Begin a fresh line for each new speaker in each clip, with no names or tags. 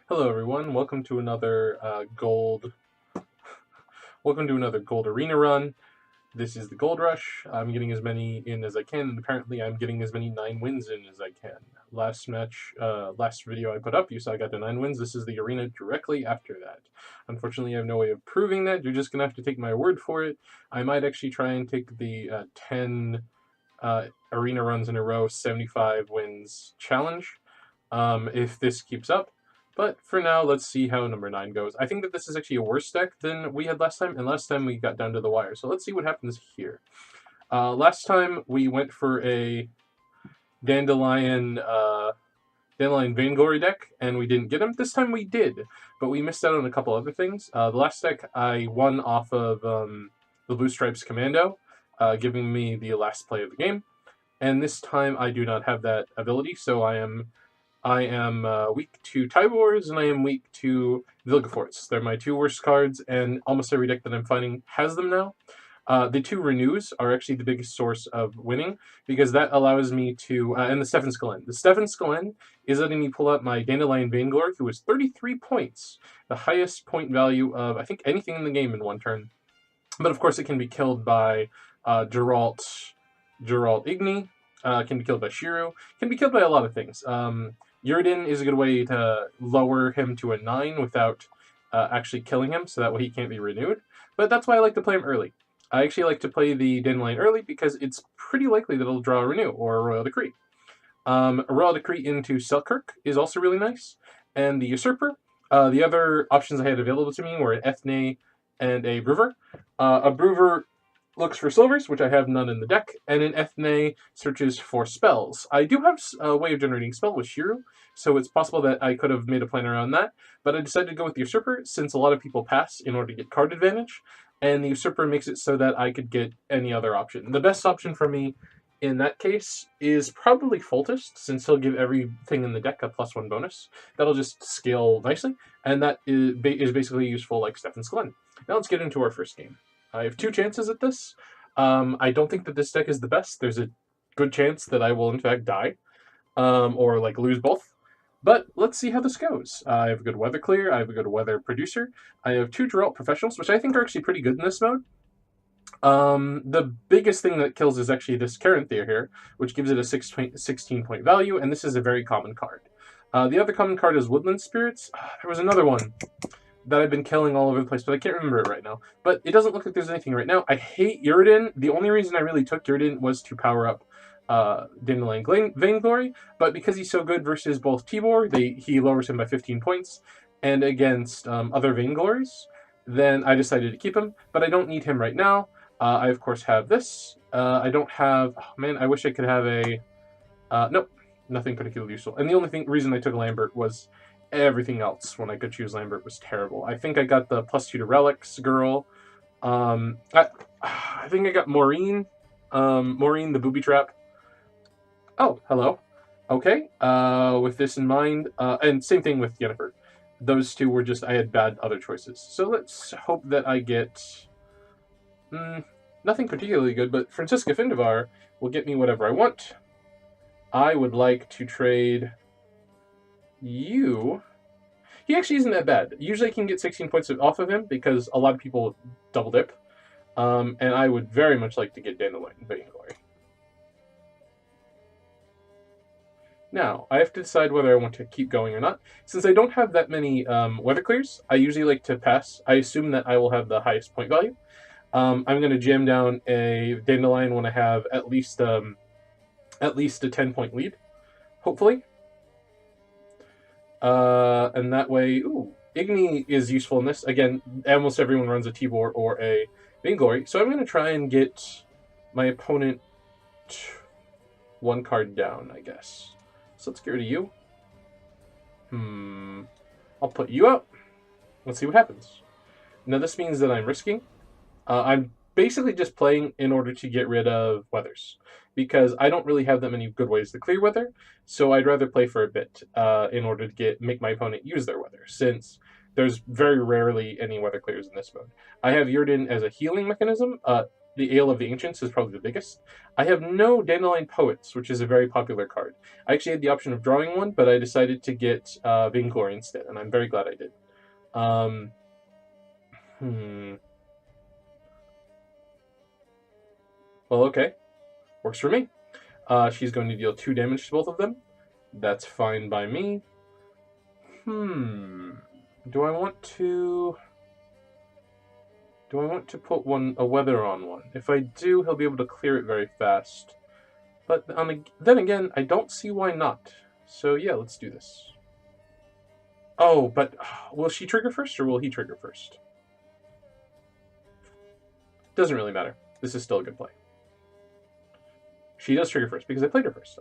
Hello everyone, welcome to another gold arena run. This is the gold rush. I'm getting as many in as I can, and apparently I'm getting as many 9 wins in as I can. Last video I put up, you saw I got to 9 wins. This is the arena directly after that. Unfortunately, I have no way of proving that. You're just gonna have to take my word for it. I might actually try and take the 10 arena runs in a row, 75 wins challenge, if this keeps up. But for now, let's see how number 9 goes. I think that this is actually a worse deck than we had last time, and last time we got down to the wire. So let's see what happens here. Last time we went for a Dandelion Vainglory deck, and we didn't get him. This time we did, but we missed out on a couple other things. The last deck I won off of the Blue Stripes Commando, giving me the last play of the game. And this time I do not have that ability, so I am weak to Tybors, and I am weak to Vilgefortz. They're my 2 worst cards, and almost every deck that I'm finding has them now. The 2 renews are actually the biggest source of winning, because that allows me to, and the Stefan Skalen. The Stefan Skalen is letting me pull out my Dandelion Vainglory, who is 33 points, the highest point value of, I think, anything in the game in 1 turn. But of course it can be killed by Geralt Igni, can be killed by Shiru, can be killed by a lot of things. Yrden is a good way to lower him to a 9 without actually killing him, so that way he can't be renewed. But that's why I like to play him early. I actually like to play the Dandelion early because it's pretty likely that it'll draw a Renew or a Royal Decree. A Royal Decree into Selkirk is also really nice. And the Usurper, the other options I had available to me were an Ethne and a Brewer. A Brewer looks for silvers, which I have none in the deck, and an Ethne searches for spells. I do have a way of generating spell with Shiru, so it's possible that I could have made a plan around that, but I decided to go with the Usurper since a lot of people pass in order to get card advantage, and the Usurper makes it so that I could get any other option. The best option for me in that case is probably Foltest, since he'll give everything in the deck a +1 bonus. That'll just scale nicely, and that is basically useful like Stefan Skalen. Now let's get into our first game. I have 2 chances at this. I don't think that this deck is the best. There's a good chance that I will in fact die, or like lose both. But let's see how this goes. I have a good Weather Clear, I have a good Weather Producer, I have 2 Geralt Professionals, which I think are actually pretty good in this mode. The biggest thing that kills is actually this Caranthir here, which gives it a 16-point value, and this is a very common card. The other common card is Woodland Spirits. There was another one that I've been killing all over the place, but I can't remember it right now. But it doesn't look like there's anything right now. I hate Yrden. The only reason I really took Yrden was to power up Dandelion Vainglory, but because he's so good versus both Tibor, he lowers him by 15 points, and against other Vainglories, then I decided to keep him, but I don't need him right now. I, of course, have this. I don't have... Oh, man, I wish I could have a... Nope, nothing particularly useful. And the only reason I took Lambert was everything else when I could choose Lambert was terrible. I think I got the +2 to Relics girl. I think I got Maureen. Maureen the Booby Trap. Oh, hello. Okay, with this in mind, and same thing with Yennefer. Those 2 were just, I had bad other choices. So let's hope that I get... nothing particularly good, but Francisca Findevar will get me whatever I want. I would like to trade you. He actually isn't that bad. Usually I can get 16 points off of him because a lot of people double dip. And I would very much like to get Dandelion Vainglory. Now, I have to decide whether I want to keep going or not. Since I don't have that many Weather Clears, I usually like to pass. I assume that I will have the highest point value. I'm going to jam down a Dandelion when I have at least a 10-point lead, hopefully. And that way, ooh, Igni is useful in this. Again, almost everyone runs a Tibor or a Vainglory, so I'm going to try and get my opponent 1 card down, I guess. So let's get rid of you. I'll put you out. Let's see what happens. Now this means that I'm risking. I'm basically just playing in order to get rid of Weathers, because I don't really have that many good ways to clear Weather, so I'd rather play for a bit in order to make my opponent use their Weather, since there's very rarely any Weather Clears in this mode. I have Yrden as a healing mechanism. the Ale of the Ancients is probably the biggest. I have no Dandelion Poets, which is a very popular card. I actually had the option of drawing one, but I decided to get Vainglory instead, and I'm very glad I did. Well, okay. Works for me. She's going to deal 2 damage to both of them. That's fine by me. Do I want to put a weather on one? If I do, he'll be able to clear it very fast. But then again, I don't see why not. So yeah, let's do this. Oh, but will she trigger first or will he trigger first? Doesn't really matter. This is still a good play. She does trigger first because I played her first.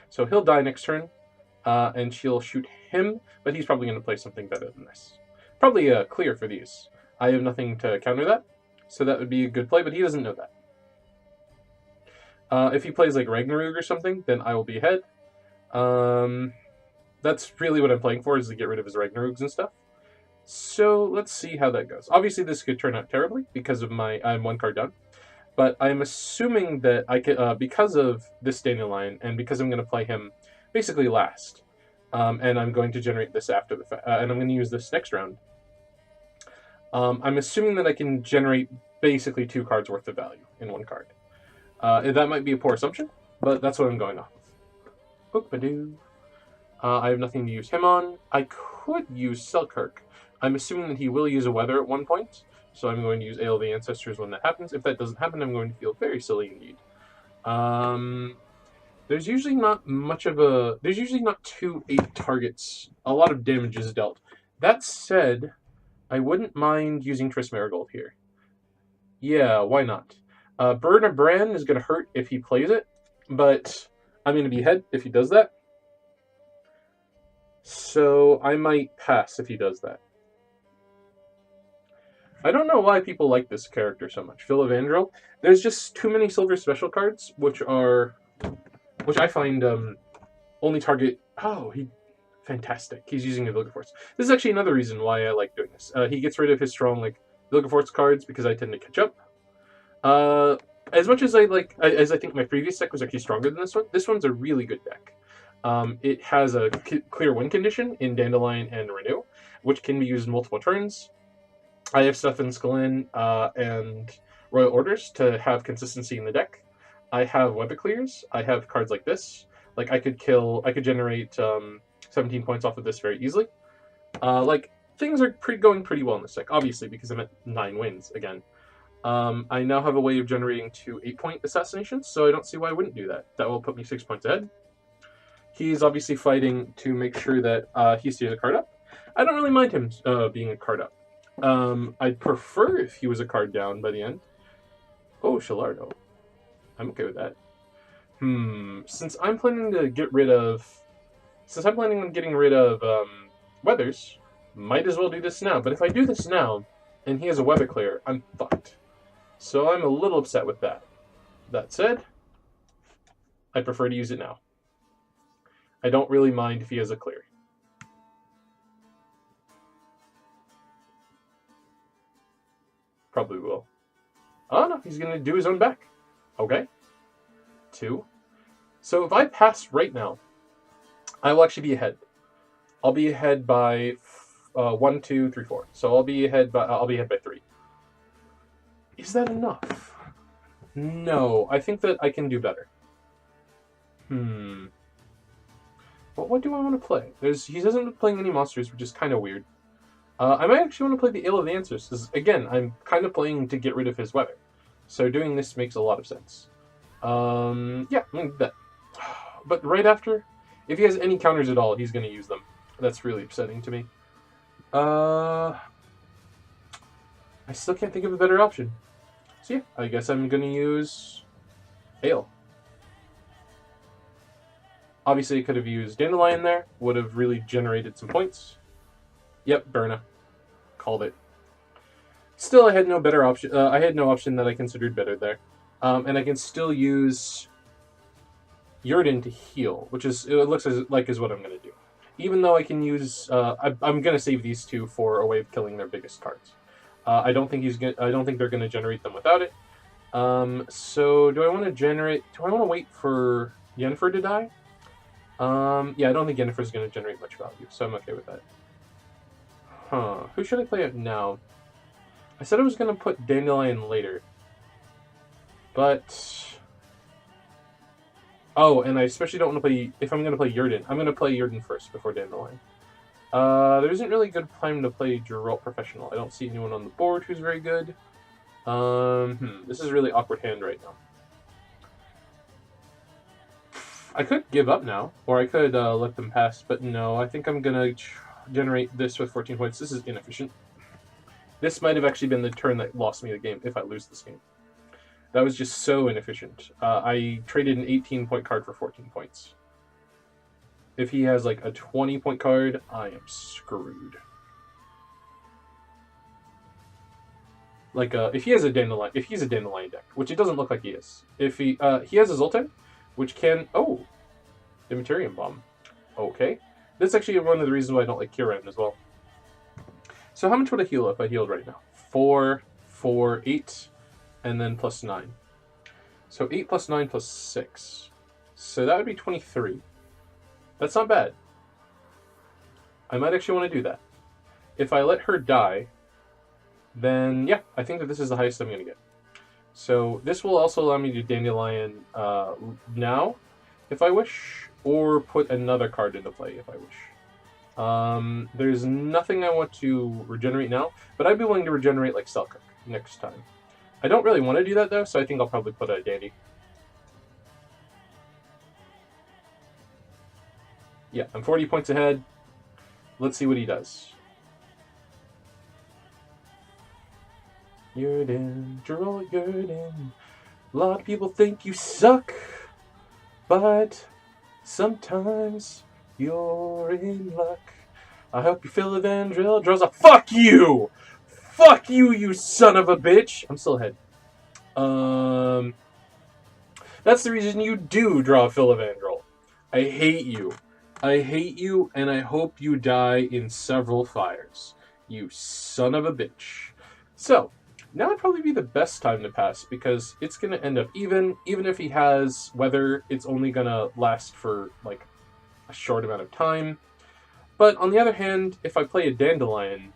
So he'll die next turn, and she'll shoot him, but he's probably going to play something better than this. Probably a clear for these. I have nothing to counter that, so that would be a good play, but he doesn't know that. If he plays like Ragnarok or something, then I will be ahead. That's really what I'm playing for, is to get rid of his Ragnaroks and stuff. So let's see how that goes. Obviously, this could turn out terribly because of I'm 1 card down. But I'm assuming that I could, because of this Dandelion, and because I'm going to play him basically last, and I'm going to generate this after the fact, and I'm going to use this next round. I'm assuming that I can generate basically 2 cards worth of value in 1 card. That might be a poor assumption, but that's what I'm going off of. I have nothing to use him on. I could use Selkirk. I'm assuming that he will use a weather at one point, so I'm going to use Ale of the Ancestors when that happens. If that doesn't happen, I'm going to feel very silly indeed. There's usually not there's usually not 2 8 targets. A lot of damage is dealt. That said, I wouldn't mind using Triss Marigold here. Yeah, why not? Burn of Bran is going to hurt if he plays it, but I'm going to be ahead if he does that. So I might pass if he does that. I don't know why people like this character so much. Philavandrel. There's just too many silver special cards, which I find only target. Oh, fantastic. He's using a Vilgefortz. This is actually another reason why I like doing this. He gets rid of his strong Vilgefortz cards because I tend to catch up. As much as as I think my previous deck was actually stronger than this one's a really good deck. It has a clear win condition in Dandelion and Renew, which can be used multiple turns. I have stuff in Skalin and Royal Orders to have consistency in the deck. I have weather clears. I have cards like this. I could generate 17 points off of this very easily. Things are going pretty well in this deck, obviously, because I'm at 9 wins again. I now have a way of generating 2 8-point assassinations, so I don't see why I wouldn't do that. That will put me 6 points ahead. He's obviously fighting to make sure that he stays a card up. I don't really mind him being a card up. I'd prefer if he was a card down by the end. Oh, Shalardo. I'm okay with that. Since I'm planning on getting rid of weathers, might as well do this now. But if I do this now, and he has a weather clear, I'm fucked. So I'm a little upset with that. That said, I prefer to use it now. I don't really mind if he has a clear. Probably will. Oh no, he's going to do his own back. Okay. 2. So if I pass right now, I will actually be ahead. I'll be ahead by 1, 2, 3, 4. So I'll be ahead by 3. Is that enough? No, I think that I can do better. But what do I want to play? He doesn't end up playing any monsters, which is kind of weird. I might actually want to play the Ale of the Answers, because, again, I'm kind of playing to get rid of his weather. So doing this makes a lot of sense. Yeah, I'm going to do that. But right after, if he has any counters at all, he's going to use them. That's really upsetting to me. I still can't think of a better option. So yeah, I guess I'm going to use Ale. Obviously, I could have used Dandelion there. Would have really generated some points. Yep, Berna. Called it. Still, I had no better option. I had no option that I considered better there. And I can still use Yurden to heal, which is, it looks like is what I'm going to do. Even though I can use, I'm going to save these 2 for a way of killing their biggest cards. I don't think they're going to generate them without it. So do I want to generate... Do I want to wait for Yennefer to die? Yeah, I don't think Yennefer's going to generate much value, so I'm okay with that. Huh. Who should I play out now? I said I was going to put Dandelion later. But... Oh, and I especially don't want to play... If I'm going to play Yrden, I'm going to play Yrden first before Dandelion. There isn't really a good time to play Geralt Professional. I don't see anyone on the board who's very good. This is a really awkward hand right now. I could give up now, or I could let them pass, but no, I think I'm going to generate this with 14 points. This is inefficient. This might have actually been the turn that lost me the game if I lose this game. That was just so inefficient. I traded an 18-point card for 14 points. If he has like a 20-point card, I am screwed. Like if he has a dandelion, if he's a dandelion deck, which it doesn't look like he is. If he has a Zoltan, which can the Materium Bomb. Okay, that's actually one of the reasons why I don't like Kieran as well. So how much would I heal if I healed right now? 4, 4, 8, and then plus 9. So 8 plus 9 plus 6. So that would be 23. That's not bad. I might actually want to do that. If I let her die, then yeah, I think that this is the highest I'm going to get. So this will also allow me to Dandelion now, if I wish, or put another card into play if I wish. There's nothing I want to regenerate now, but I'd be willing to regenerate like Selkirk next time. I don't really want to do that though, so I think I'll probably put a Dandy. Yeah, I'm 40 points ahead. Let's see what he does. Yrden, Geralt Yrden. A lot of people think you suck, but sometimes you're in luck. I hope you feel Evandril draws a fuck you! Fuck you, you son of a bitch! I'm still ahead. That's the reason you do draw Phil Evandril. I hate you. I hate you, and I hope you die in several fires. You son of a bitch. So, now would probably be the best time to pass, because it's going to end up even if he has weather, it's only going to last for, like, a short amount of time. But, on the other hand, if I play a Dandelion,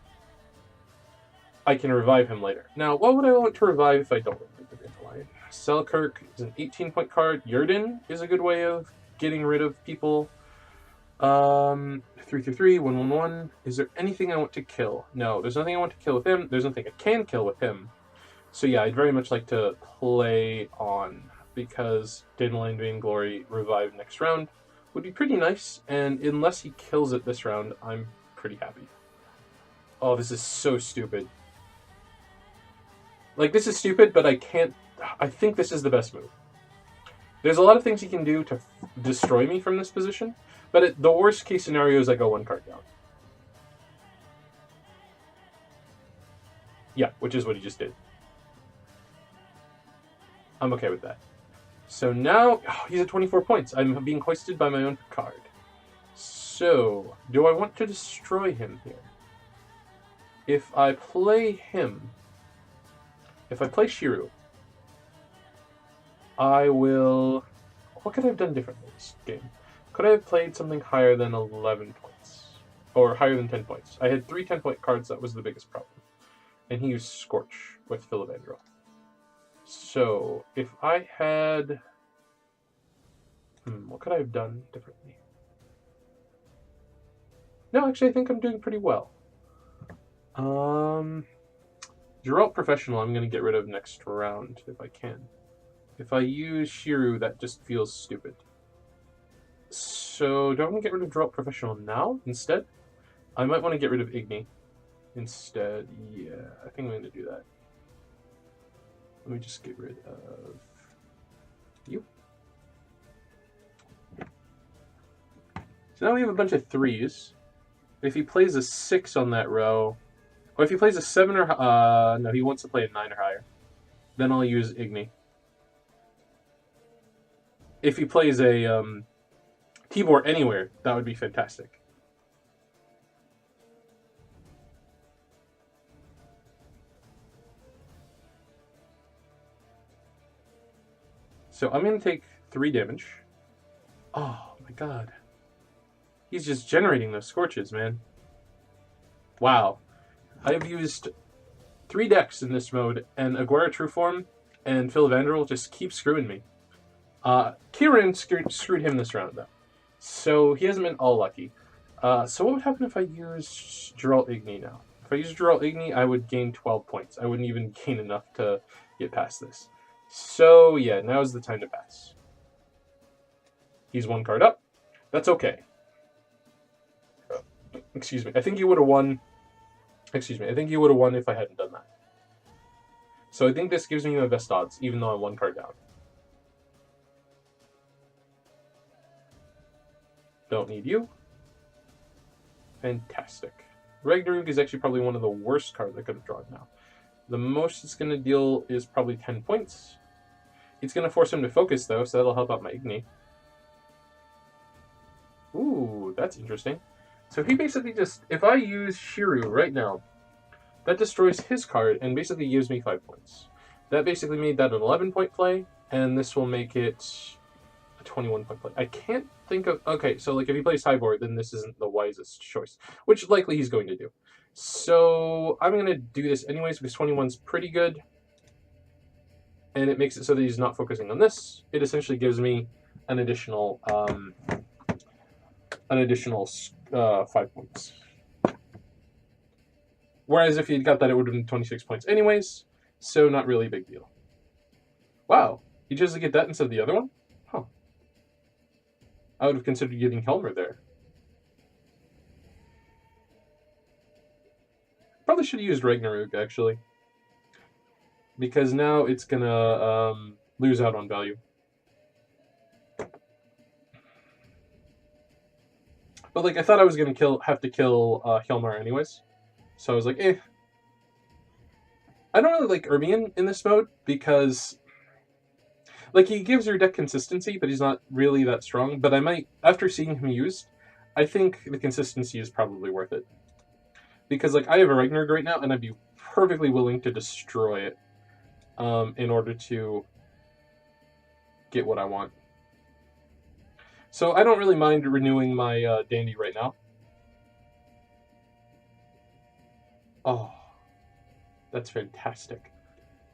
I can revive him later. Now, what would I want to revive if I don't revive the Dandelion? Selkirk is an 18-point card. Yrden is a good way of getting rid of people. 3/3, 1/1/1. Is there anything I want to kill? No, there's nothing I want to kill with him. There's nothing I can kill with him. So yeah, I'd very much like to play on, because Dandelion Vainglory revive next round would be pretty nice, and unless he kills it this round, I'm pretty happy. Oh, this is so stupid. Like, this is stupid, but I think this is the best move. There's a lot of things he can do to destroy me from this position, but the worst case scenario is I go one card down. Yeah, which is what he just did. I'm okay with that. So now, he's at 24 points. I'm being hoisted by my own card. So, do I want to destroy him here? If I play him, if I play Shiru, I will... What could I have done differently this game? Could I have played something higher than 11 points? Or higher than 10 points? I had 3 10-point cards, that was the biggest problem. And he used Scorch with Phil Evandril. So, if I had... what could I have done differently? No, actually, I think I'm doing pretty well. Geralt Professional, I'm going to get rid of next round, if I can. If I use Shiru, that just feels stupid. So, do I want to get rid of Geralt Professional now, instead? I might want to get rid of Igni instead. Yeah, I think I'm going to do that. Let me just get rid of you. So now we have a bunch of 3s. If he plays a 6 on that row, or if he plays a 7 or... no, he wants to play a 9 or higher. Then I'll use Igni. If he plays a Tibor anywhere, that would be fantastic. So I'm going to take 3 damage. Oh my god. He's just generating those scorches, man. Wow. I've used 3 decks in this mode, and Ogre Trueform and Philavandrel just keep screwing me. Kieran screwed him this round, though. So he hasn't been all lucky. So what would happen if I use Geralt Igni now? If I use Geralt Igni, I would gain 12 points. I wouldn't even gain enough to get past this. So yeah, now's the time to pass. He's 1 card up. That's okay. Excuse me. I think he would have won. Excuse me. I think he would have won if I hadn't done that. So I think this gives me my best odds, even though I'm 1 card down. Don't need you. Fantastic. Ragnarok is actually probably one of the worst cards I could have drawn now. The most it's going to deal is probably 10 points. It's going to force him to focus, though, so that'll help out my Igni. Ooh, that's interesting. So he basically just... If I use Shiru right now, that destroys his card and basically gives me 5 points. That basically made that an 11-point play, and this will make it a 21-point play. I can't think of... Okay, so like if he plays Hybor, then this isn't the wisest choice, which likely he's going to do. So I'm going to do this anyways because 21's pretty good. And it makes it so that he's not focusing on this. It essentially gives me an additional 5 points. Whereas if he'd got that, it would have been 26 points anyways. So not really a big deal. Wow. He chose to get that instead of the other one? Huh. I would have considered getting Helmer there. Probably should have used Ragnarok, actually. Because now it's gonna lose out on value. But like I thought I was gonna have to kill Hjalmar anyways. So I was like, eh. I don't really like Ermion in this mode because like he gives your deck consistency, but he's not really that strong. But I might, after seeing him used, I think the consistency is probably worth it. Because like I have a Ragnarok right now, and I'd be perfectly willing to destroy it in order to get what I want. So I don't really mind renewing my Dandy right now. Oh, that's fantastic.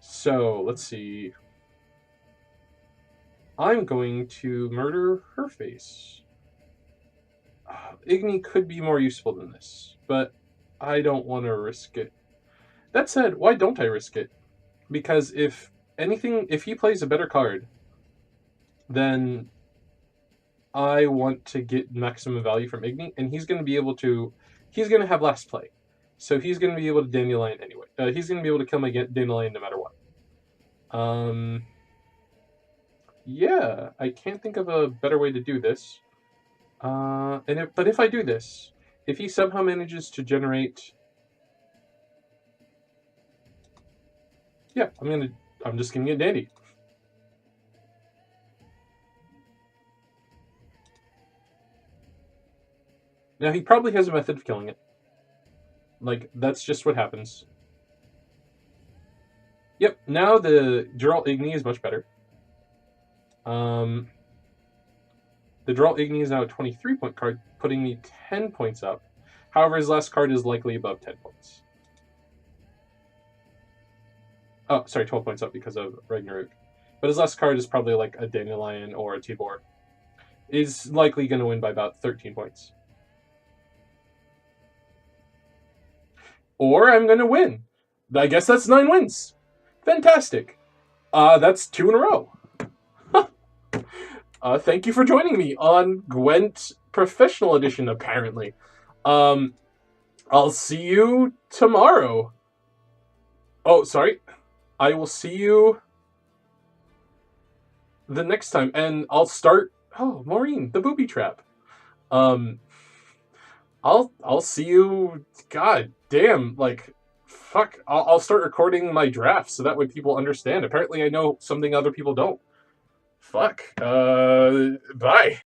So let's see. I'm going to murder her face. Igni could be more useful than this, but I don't want to risk it. That said, why don't I risk it? Because if he plays a better card, then I want to get maximum value from Igni, and he's going to have last play. So he's going to be able to Dandelion anyway. He's going to be able to kill my Dandelion no matter what. Yeah, I can't think of a better way to do this. But if I do this, if he somehow manages to generate... Yeah, I'm just going to get Dandy. Now, he probably has a method of killing it. Like, that's just what happens. Yep, now the Geralt Igni is much better. The Geralt Igni is now a 23-point card, putting me 10 points up. However, his last card is likely above 10 points. Oh, sorry, 12 points up because of Ragnarok. But his last card is probably like a Dandelion or a Tibor. He's likely going to win by about 13 points. Or I'm going to win. I guess that's 9 wins. Fantastic. That's 2 in a row. Thank you for joining me on Gwent Professional Edition, apparently. I'll see you tomorrow. Oh, sorry. I will see you the next time. And I'll start... Oh, Maureen, the booby trap. I'll see you... God damn, like... Fuck. I'll start recording my drafts so that way people understand. Apparently I know something other people don't. Fuck. Bye.